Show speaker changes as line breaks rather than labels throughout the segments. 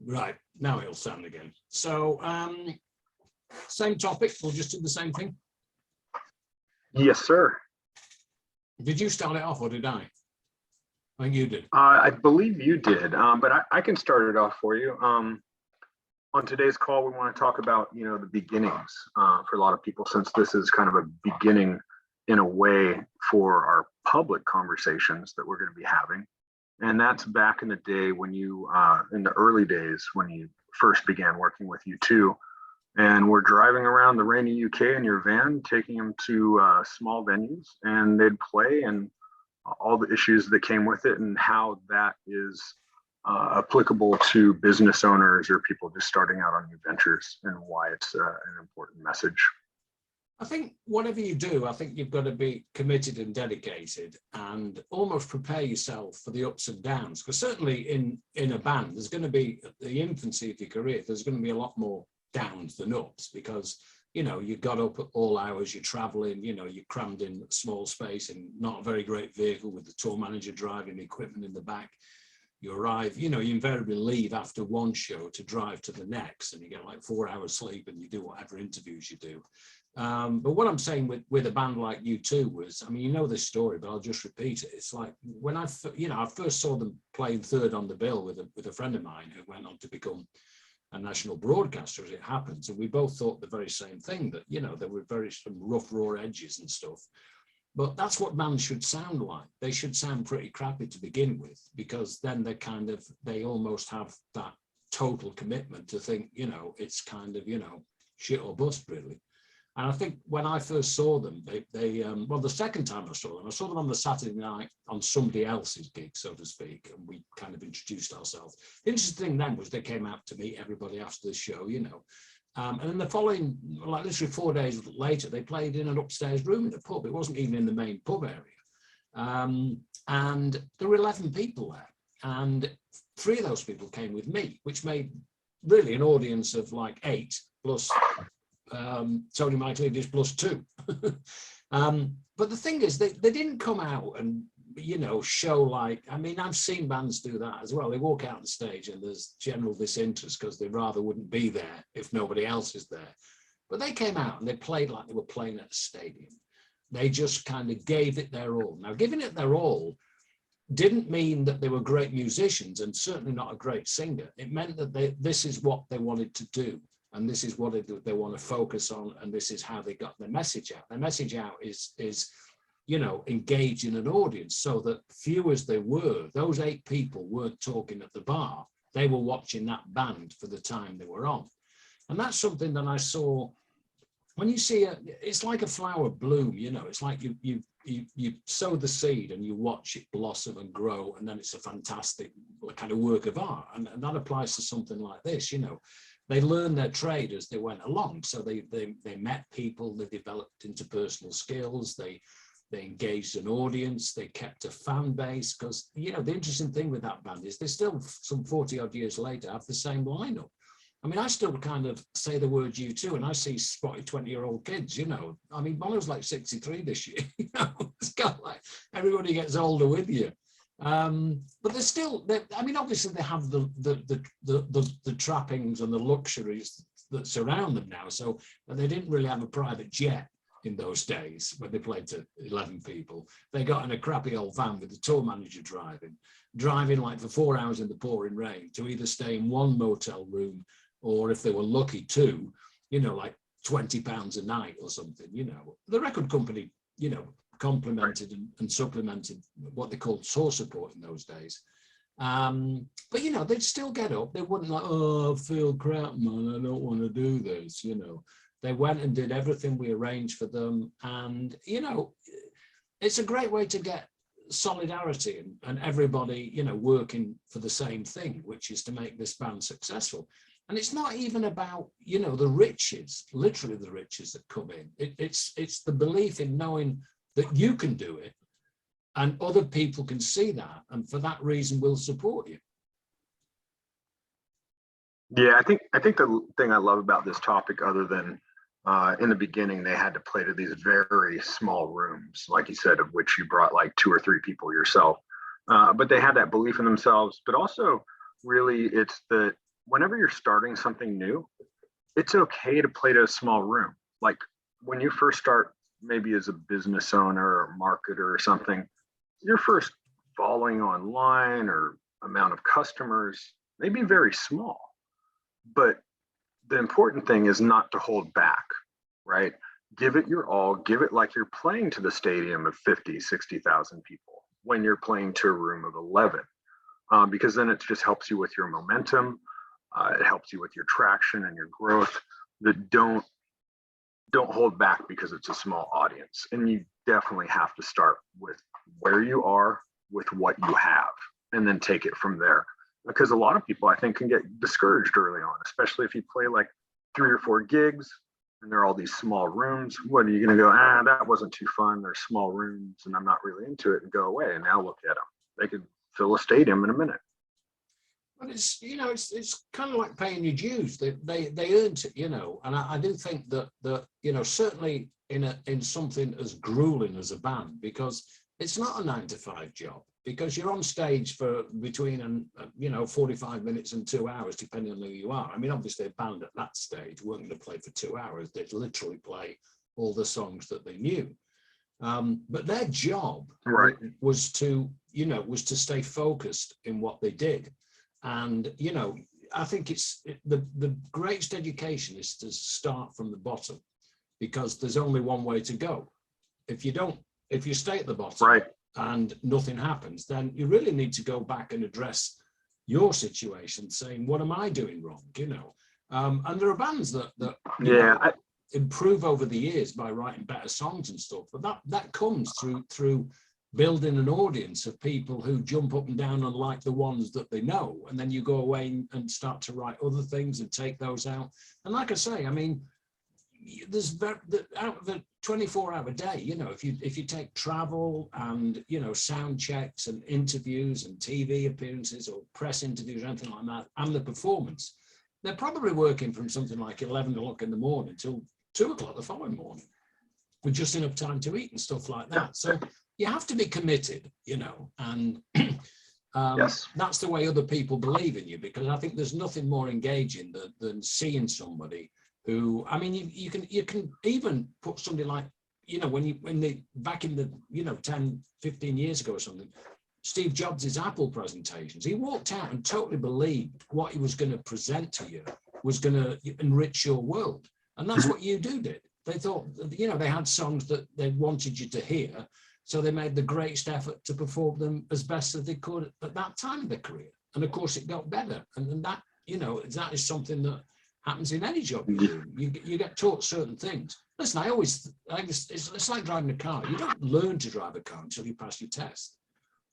Right, now it'll sound again. So, same topic, we'll just do the same thing.
Yes, sir.
Did you start it off or did I? I think you did.
I believe you did, but I can start it off for you. On today's call, we want to talk about, the beginnings for a lot of people, since this is kind of a beginning in a way for our public conversations that we're going to be having. And that's back in the day when you, in the early days, when you first began working with U2, and we're driving around the rainy UK in your van, taking them to small venues, and they'd play, and all the issues that came with it, and how that is applicable to business owners or people just starting out on new ventures, and why it's an important message.
I think whatever you do, I think you've got to be committed and dedicated and almost prepare yourself for the ups and downs. Because certainly in a band, there's going to be, at the infancy of your career, there's going to be a lot more downs than ups, because you got up at all hours, you're traveling, you're crammed in a small space and not a very great vehicle with the tour manager driving the equipment in the back. You arrive, you invariably leave after one show to drive to the next, and you get like 4 hours sleep and you do whatever interviews you do. But what I'm saying with a band like U2 was, you know this story, but I'll just repeat it. It's like when I first saw them playing third on the bill with a friend of mine who went on to become a national broadcaster, as it happens, and we both thought the very same thing, that there were some rough, raw edges and stuff. But that's what bands should sound like. They should sound pretty crappy to begin with, because then they almost have that total commitment to think, it's kind of, shit or bust, really. And I think when I first saw them, well, the second time I saw them on the Saturday night on somebody else's gig, so to speak, and we kind of introduced ourselves. The interesting thing then was they came out to meet everybody after the show, and then the following, like literally 4 days later, they played in an upstairs room in a pub. It wasn't even in the main pub area. And there were 11 people there, and 3 of those people came with me, which made really an audience of like 8 plus Tony Michaelides plus 2. But the thing is, they didn't come out and show like, I've seen bands do that as well. They walk out on stage and there's general disinterest because they rather wouldn't be there if nobody else is there. But they came out and they played like they were playing at a stadium. They just kind of gave it their all. Now, giving it their all didn't mean that they were great musicians, and certainly not a great singer. It meant that this is what they wanted to do, and this is what they want to focus on, and this is how they got their message out. Their message out is engage in an audience, so that few as they were, those 8 people weren't talking at the bar. They were watching that band for the time they were on. And that's something that I saw when you see it's like a flower bloom, it's like you sow the seed and you watch it blossom and grow, and then it's a fantastic kind of work of art. And that applies to something like this, They learned their trade as they went along. So they met people, they developed interpersonal skills, they engaged an audience, they kept a fan base, because, the interesting thing with that band is they still, some 40 odd years later, have the same lineup. I still kind of say the word U2 and I see spotty 20-year-old kids, Bono's like 63 this year, it's kind of like everybody gets older with you. But they're still, obviously they have the trappings and the luxuries that surround them now. So they didn't really have a private jet in those days when they played to 11 people. They got in a crappy old van with the tour manager driving like for 4 hours in the pouring rain to either stay in one motel room, or if they were lucky, 2, like £20 a night or something. The record company, complemented and supplemented what they called tour support in those days. But they'd still get up. They wouldn't like, oh, I feel crap, man, I don't want to do this. They went and did everything we arranged for them. And, it's a great way to get solidarity and everybody, working for the same thing, which is to make this band successful. And it's not even about, the riches, literally the riches that come in. It's the belief in knowing that you can do it and other people can see that. And for that reason, will support you.
Yeah, I think the thing I love about this topic, other than in the beginning, they had to play to these very small rooms, like you said, of which you brought like 2 or 3 people yourself. But they had that belief in themselves, but also really it's the whenever you're starting something new, it's okay to play to a small room. Like when you first start, maybe as a business owner or marketer or something, your first following online or amount of customers may be very small. But the important thing is not to hold back, right? Give it your all, give it like you're playing to the stadium of 50, 60,000 people when you're playing to a room of 11, because then it just helps you with your momentum. It helps you with your traction and your growth. That don't hold back because it's a small audience. And you definitely have to start with where you are, with what you have, and then take it from there. Because a lot of people, I think, can get discouraged early on, especially if you play like 3 or 4 gigs and there are all these small rooms. What are you going to go, that wasn't too fun. They're small rooms and I'm not really into it, and go away. And now look at them. They could fill a stadium in a minute.
But it's, it's kind of like paying your dues. They earned it, and I do think that certainly in something as grueling as a band, because it's not a 9 to 5 job, because you're on stage for between 45 minutes and 2 hours, depending on who you are. I mean, obviously a band at that stage weren't going to play for 2 hours. They'd literally play all the songs that they knew. But their job was to stay focused in what they did. And, I think the greatest education is to start from the bottom, because there's only one way to go. If you stay at the bottom and nothing happens, then you really need to go back and address your situation, saying, what am I doing wrong? And there are bands that improve over the years by writing better songs and stuff, but that comes through building an audience of people who jump up and down and like the ones that they know, and then you go away and start to write other things and take those out. And like I say, I mean, there's out of a 24-hour day, if you take travel and sound checks and interviews and TV appearances or press interviews or anything like that, and the performance, they're probably working from something like 11 o'clock in the morning till 2 o'clock the following morning, with just enough time to eat and stuff like that. So you have to be committed, and that's the way other people believe in you, because I think there's nothing more engaging than seeing somebody who, I mean, you can even put somebody like, back in the 10, 15 years ago or something, Steve Jobs' Apple presentations, he walked out and totally believed what he was going to present to you was going to enrich your world. And that's what U2 did. They thought, they had songs that they wanted you to hear, so they made the greatest effort to perform them as best as they could at that time of their career. And of course it got better. And that, that is something that happens in any job you do. You get taught certain things. Listen, it's like driving a car. You don't learn to drive a car until you pass your test.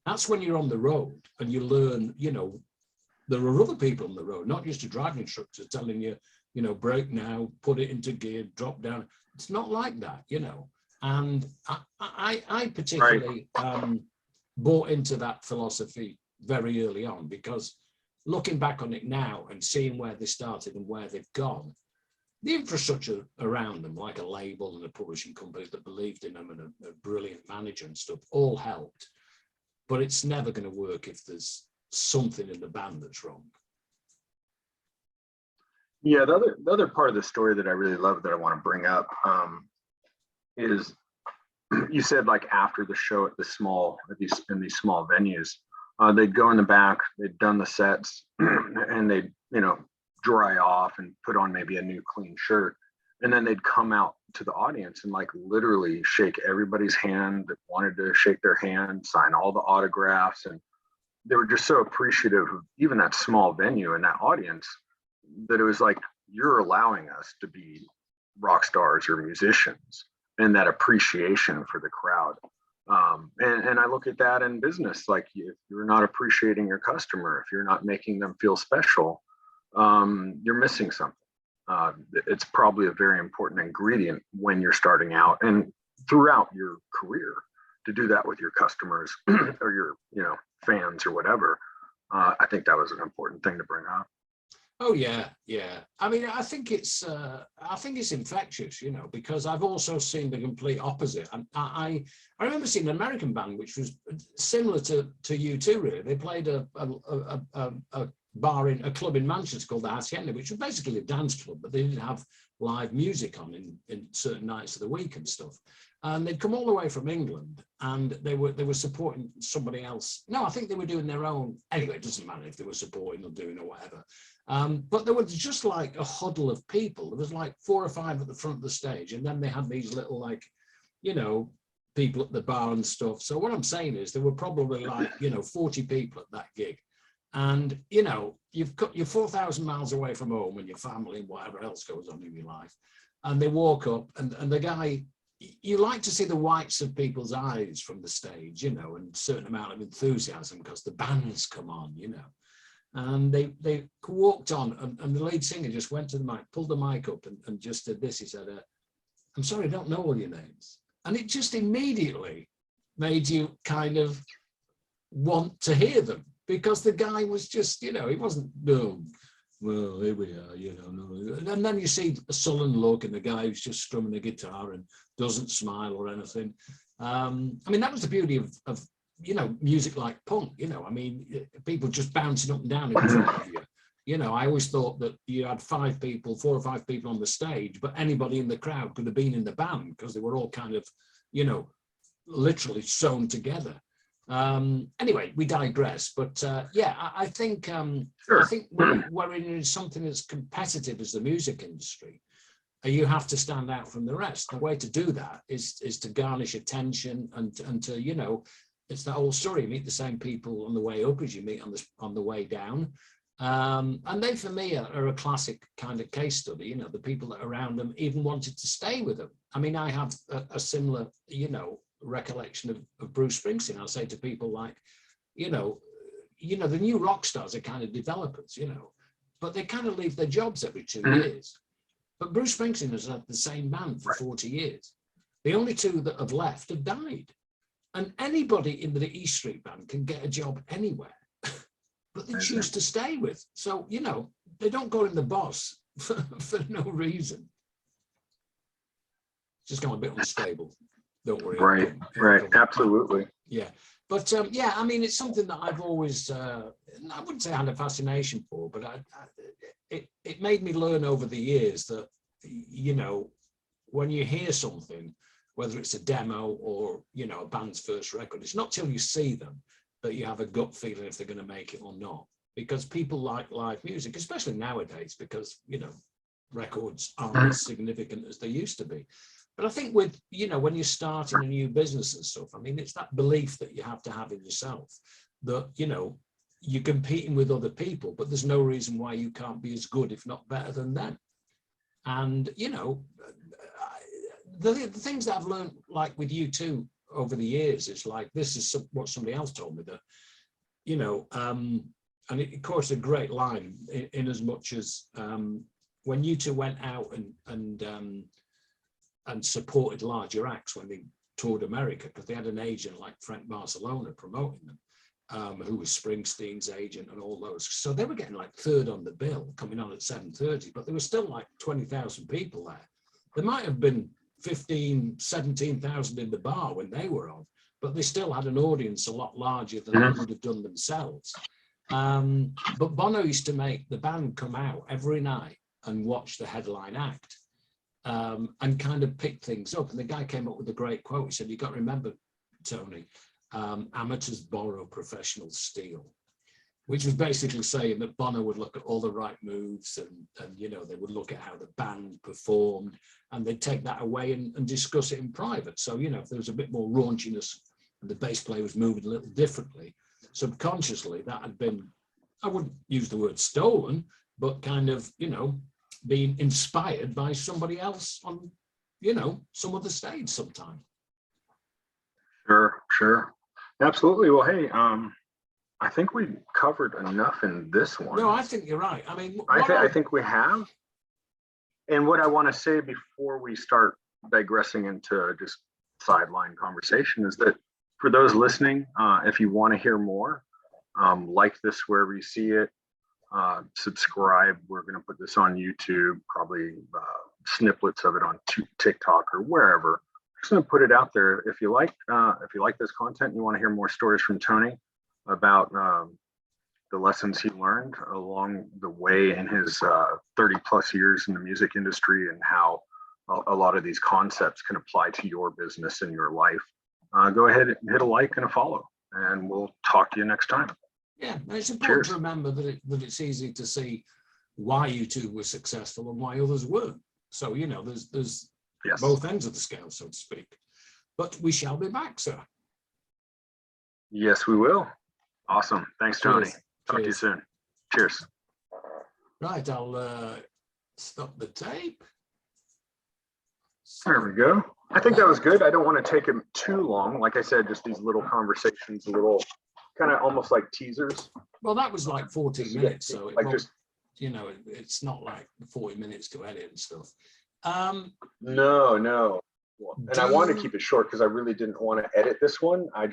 That's when you're on the road and you learn, there are other people on the road, not just a driving instructor telling you, brake now, put it into gear, drop down. It's not like that, And I particularly bought into that philosophy very early on, because looking back on it now and seeing where they started and where they've gone, the infrastructure around them, like a label and a publishing company that believed in them and a brilliant manager and stuff, all helped. But it's never going to work if there's something in the band that's wrong.
Yeah, the other part of the story that I really love that I want to bring up is, you said like after the show in these small venues, they'd go in the back, they'd done the sets, and they'd dry off and put on maybe a new clean shirt, and then they'd come out to the audience and like literally shake everybody's hand that wanted to shake their hand, sign all the autographs, and they were just so appreciative of even that small venue and that audience, that it was like, you're allowing us to be rock stars or musicians, and that appreciation for the crowd. And I look at that in business, like if you're not appreciating your customer, if you're not making them feel special, you're missing something. It's probably a very important ingredient when you're starting out and throughout your career, to do that with your customers or your fans or whatever. I think that was an important thing to bring up.
Oh yeah. I mean, I think it's infectious, because I've also seen the complete opposite. And I remember seeing an American band which was similar to U2. Really, they played a bar in a club in Manchester called the Hacienda, which was basically a dance club, but they didn't have live music on in certain nights of the week and stuff. And they'd come all the way from England, and they were supporting somebody else. No, I think they were doing their own. Anyway, it doesn't matter if they were supporting or doing or whatever. But there was just like a huddle of people. There was like 4 or 5 at the front of the stage, and then they had these little, like, you know, people at the bar and stuff. So what I'm saying is there were probably like, you know, 40 people at that gig. And, you know, you're 4,000 miles away from home and your family and whatever else goes on in your life. And they walk up, and the guy, you like to see the whites of people's eyes from the stage, you know, and a certain amount of enthusiasm because the band's come on, you know. And they walked on, and the lead singer just went to the mic, pulled the mic up and just did this. He said, I'm sorry, I don't know all your names. And it just immediately made you kind of want to hear them, because the guy was just, you know, he wasn't, no, well, here we are, you know. No. And then you see a sullen look, and the guy who's just strumming a guitar and doesn't smile or anything. I mean, that was the beauty of you know, music like punk, you know. I mean, people just bouncing up and down in front of you. You know, I always thought that you had 5 people, 4 or 5 people on the stage, but anybody in the crowd could have been in the band because they were all kind of, you know, literally sewn together. Anyway, we digress, but yeah, I think
Sure.
I think we're in something as competitive as the music industry. You have to stand out from the rest. The way to do that is to garnish attention and to, you know, it's that old story. You meet the same people on the way up as you meet on the way down. And they, for me, are a classic kind of case study. You know, the people that are around them even wanted to stay with them. I mean, I have a similar, you know, recollection of Bruce Springsteen. I'll say to people like, you know, the new rock stars are kind of developers, you know, but they kind of leave their jobs every 2 years. But Bruce Springsteen has had the same band for 40 years. The only 2 that have left have died. And anybody in the E Street Band can get a job anywhere, but they choose to stay with. So, you know, they don't call him the boss for no reason. Just gone a bit unstable. Don't worry.
Right. Absolutely.
Yeah. But yeah, I mean, it's something that I've always, I wouldn't say I had a fascination for, but it made me learn over the years that, you know, when you hear something, whether it's a demo or, you know, a band's first record, it's not till you see them that you have a gut feeling if they're going to make it or not. Because people like live music, especially nowadays, because, you know, records aren't as significant as they used to be. But I think with, you know, when you're starting a new business and stuff, I mean, it's that belief that you have to have in yourself that, you know, you're competing with other people, but there's no reason why you can't be as good, if not better than them. And, you know, the things that I've learned, like with you too, over the years, is like, this is what somebody else told me, that, you know, and it, of course, a great line in as much as when you 2 went out and supported larger acts when they toured America, because they had an agent like Frank Barcelona promoting them, who was Springsteen's agent and all those. So they were getting like 3rd on the bill, coming on at 7:30, but there were still like 20,000 people there. There might have been 15, 17,000 in the bar when they were on, but they still had an audience a lot larger than they would have done themselves. But Bono used to make the band come out every night and watch the headline act. And kind of pick things up. And the guy came up with a great quote. He said, "You got to remember, Tony, amateurs borrow, professionals steal," which was basically saying that Bono would look at all the right moves and you know, they would look at how the band performed, and they'd take that away and discuss it in private. So, you know, if there was a bit more raunchiness and the bass player was moving a little differently, subconsciously that had been, I wouldn't use the word stolen, but kind of, you know, being inspired by somebody else on, you know, some other stage sometime.
Sure. Absolutely. Well, hey, I think we covered enough in this one.
No, I think you're right. I mean,
I think we have. And what I want to say before we start digressing into just sideline conversation is that for those listening, if you want to hear more, like this wherever you see it, subscribe. We're going to put this on YouTube, probably snippets of it on TikTok or wherever. Just going to put it out there. If you like this content, and you want to hear more stories from Tony about the lessons he learned along the way in his 30 plus years in the music industry, and how a lot of these concepts can apply to your business and your life. Go ahead and hit a like and a follow, and we'll talk to you next time.
Yeah, and it's important
Cheers.
to remember that it's easy to see why you two were successful and why others weren't. So, you know, there's
Yes.
both ends of the scale, so to speak. But we shall be back, sir.
Yes, we will. Awesome. Thanks, Tony.
Cheers.
Talk to you
Cheers.
soon. Cheers.
Right, I'll stop the tape.
There we go. I think that was good. I don't want to take him too long. Like I said, just these little conversations, a little kind of almost like teasers.
Well, that was like 14 minutes, so it
Like
won't,
just
you know, it's not like 40 minutes to edit and stuff.
no. And I wanted to
Do-
keep it short because I really didn't want to edit this one. I